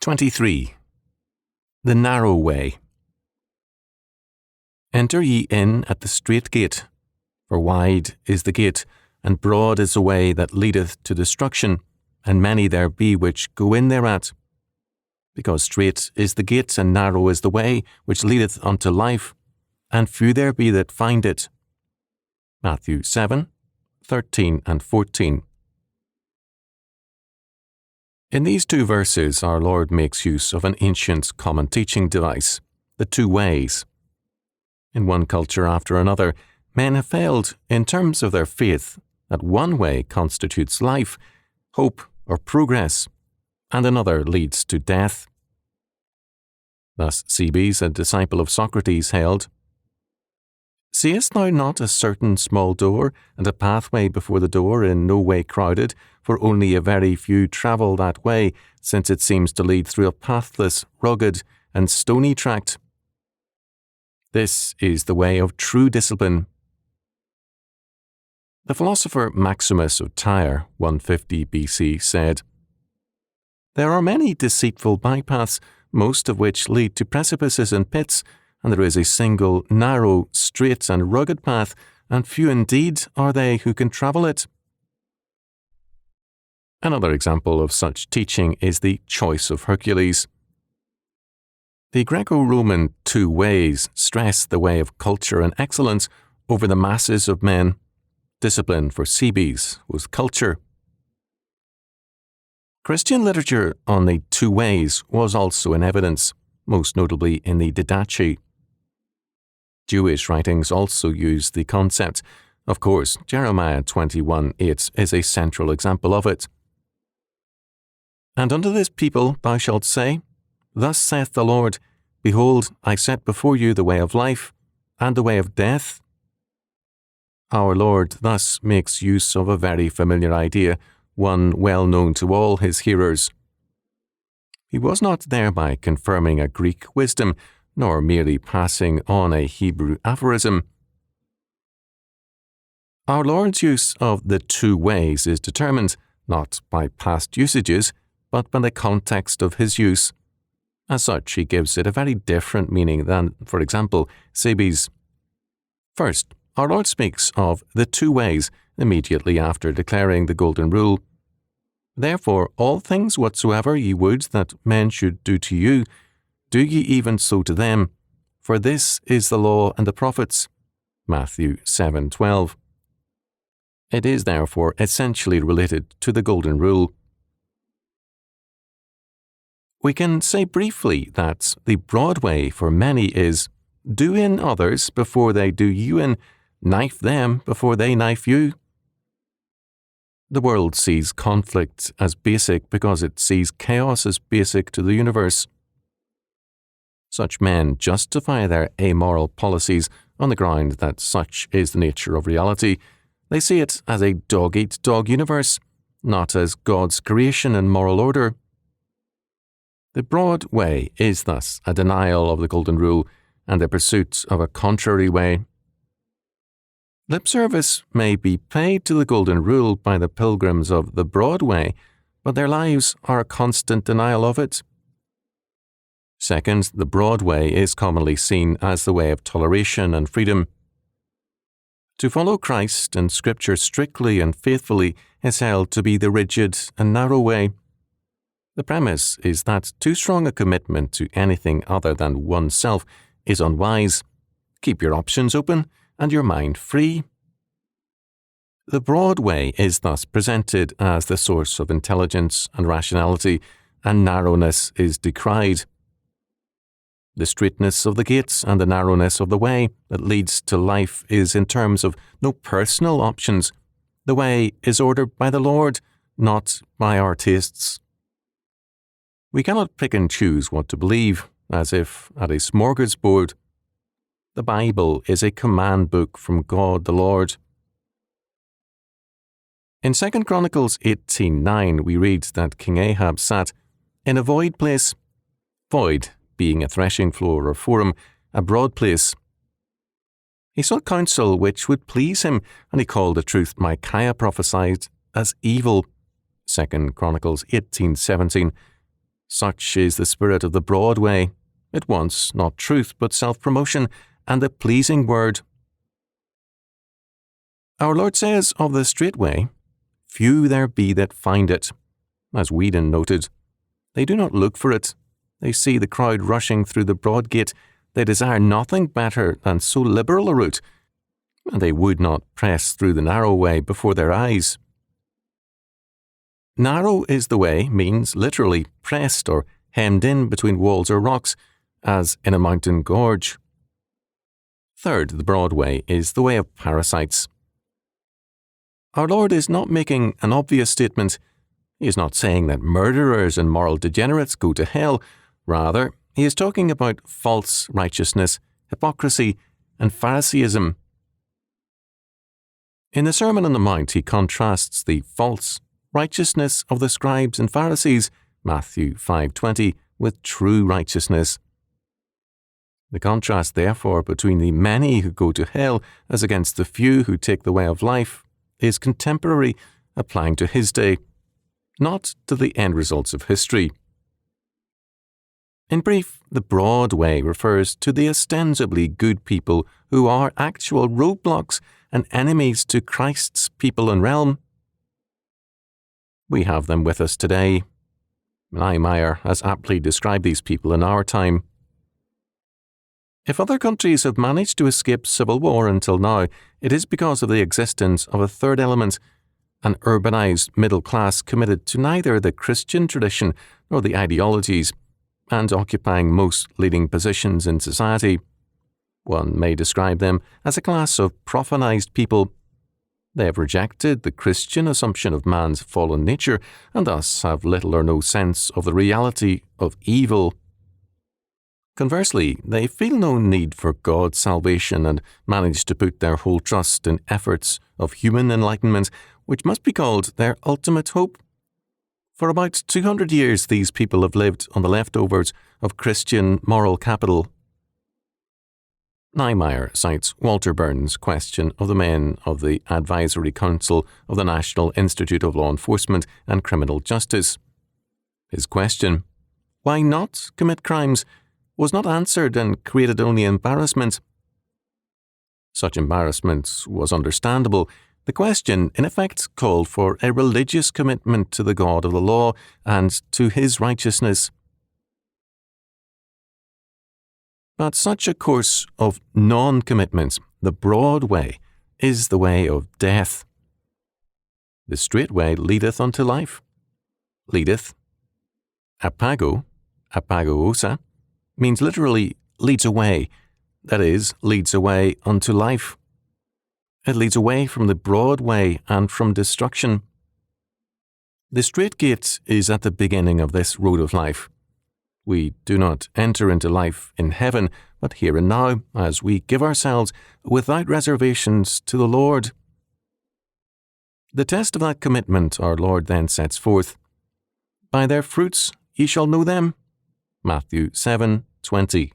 23. The narrow way. Enter ye in at the strait gate, for wide is the gate, and broad is the way that leadeth to destruction, and many there be which go in thereat. Because strait is the gate, and narrow is the way which leadeth unto life, and few there be that find it. Matthew 7, 13 and 14. In these two verses, our Lord makes use of an ancient common teaching device, the two ways. In one culture after another, men have failed, in terms of their faith, that one way constitutes life, hope, or progress, and another leads to death. Thus Cebes, a disciple of Socrates, held, "Seest thou not a certain small door, and a pathway before the door in no way crowded, for only a very few travel that way, since it seems to lead through a pathless, rugged, and stony tract? This is the way of true discipline." The philosopher Maximus of Tyre, 150 BC, said, "There are many deceitful bypaths, most of which lead to precipices and pits, and there is a single, narrow, straight, and rugged path, and few indeed are they who can travel it." Another example of such teaching is the choice of Hercules. The Greco-Roman two ways stress the way of culture and excellence over the masses of men. Discipline for Cebes was culture. Christian literature on the two ways was also in evidence, most notably in the Didache. Jewish writings also use the concept. Of course, Jeremiah 21:8 is a central example of it. "And unto this people thou shalt say, Thus saith the Lord, Behold, I set before you the way of life, and the way of death." Our Lord thus makes use of a very familiar idea, one well known to all his hearers. He was not thereby confirming a Greek wisdom, nor merely passing on a Hebrew aphorism. Our Lord's use of the two ways is determined not by past usages, but by the context of his use. As such, he gives it a very different meaning than, for example, Cebes. First, our Lord speaks of the two ways immediately after declaring the Golden Rule. "Therefore, all things whatsoever ye would that men should do to you, do ye even so to them, for this is the law and the prophets." Matthew 7:12. It is therefore essentially related to the Golden Rule. We can say briefly that the broad way for many is, do in others before they do you in, knife them before they knife you. The world sees conflict as basic because it sees chaos as basic to the universe. Such men justify their amoral policies on the ground that such is the nature of reality. They see it as a dog-eat-dog universe, not as God's creation and moral order. The broad way is thus a denial of the Golden Rule and the pursuit of a contrary way. Lip service may be paid to the Golden Rule by the pilgrims of the broad way, but their lives are a constant denial of it. Second, the broad way is commonly seen as the way of toleration and freedom. To follow Christ and Scripture strictly and faithfully is held to be the rigid and narrow way. The premise is that too strong a commitment to anything other than oneself is unwise. Keep your options open and your mind free. The broad way is thus presented as the source of intelligence and rationality, and narrowness is decried. The straightness of the gates and the narrowness of the way that leads to life is in terms of no personal options. The way is ordered by the Lord, not by our tastes. We cannot pick and choose what to believe, as if at a smorgasbord. The Bible is a command book from God the Lord. In 2 Chronicles 18:9 we read that King Ahab sat in a void place, void being a threshing floor or forum, a broad place. He sought counsel which would please him, and he called the truth Micaiah prophesied as evil. 2 Chronicles 18:17. Such is the spirit of the broad way. It wants not truth, but self-promotion and the pleasing word. Our Lord says of the straight way, "Few there be that find it." As Whedon noted, they do not look for it. They see the crowd rushing through the broad gate. They desire nothing better than so liberal a route, and they would not press through the narrow way before their eyes. Narrow is the way means literally pressed or hemmed in between walls or rocks, as in a mountain gorge. Third, the broad way is the way of parasites. Our Lord is not making an obvious statement. He is not saying that murderers and moral degenerates go to hell. Rather, he is talking about false righteousness, hypocrisy, and Phariseeism. In the Sermon on the Mount, he contrasts the false righteousness of the scribes and Pharisees, Matthew 5:20, with true righteousness. The contrast, therefore, between the many who go to hell as against the few who take the way of life is contemporary, applying to his day, not to the end results of history. In brief, the broad way refers to the ostensibly good people who are actual roadblocks and enemies to Christ's people and realm. We have them with us today. Nehemiah has aptly described these people in our time. If other countries have managed to escape civil war until now, it is because of the existence of a third element, an urbanized middle class committed to neither the Christian tradition nor the ideologies, and occupying most leading positions in society. One may describe them as a class of prophanized people. They have rejected the Christian assumption of man's fallen nature and thus have little or no sense of the reality of evil. Conversely, they feel no need for God's salvation and manage to put their whole trust in efforts of human enlightenment, which must be called their ultimate hope. For about 200 years, these people have lived on the leftovers of Christian moral capital. Nehemiah cites Walter Burns' question of the men of the Advisory Council of the National Institute of Law Enforcement and Criminal Justice. His question, "Why not commit crimes?" was not answered and created only embarrassment. Such embarrassment was understandable. The question, in effect, called for a religious commitment to the God of the law and to his righteousness. But such a course of non-commitment, the broad way, is the way of death. The straight way leadeth unto life. Leadeth. Apagoosa, means literally leads away, that is, leads away unto life. It leads away from the broad way and from destruction. The straight gate is at the beginning of this road of life. We do not enter into life in heaven, but here and now, as we give ourselves without reservations to the Lord. The test of that commitment our Lord then sets forth. "By their fruits ye shall know them." Matthew 7:20.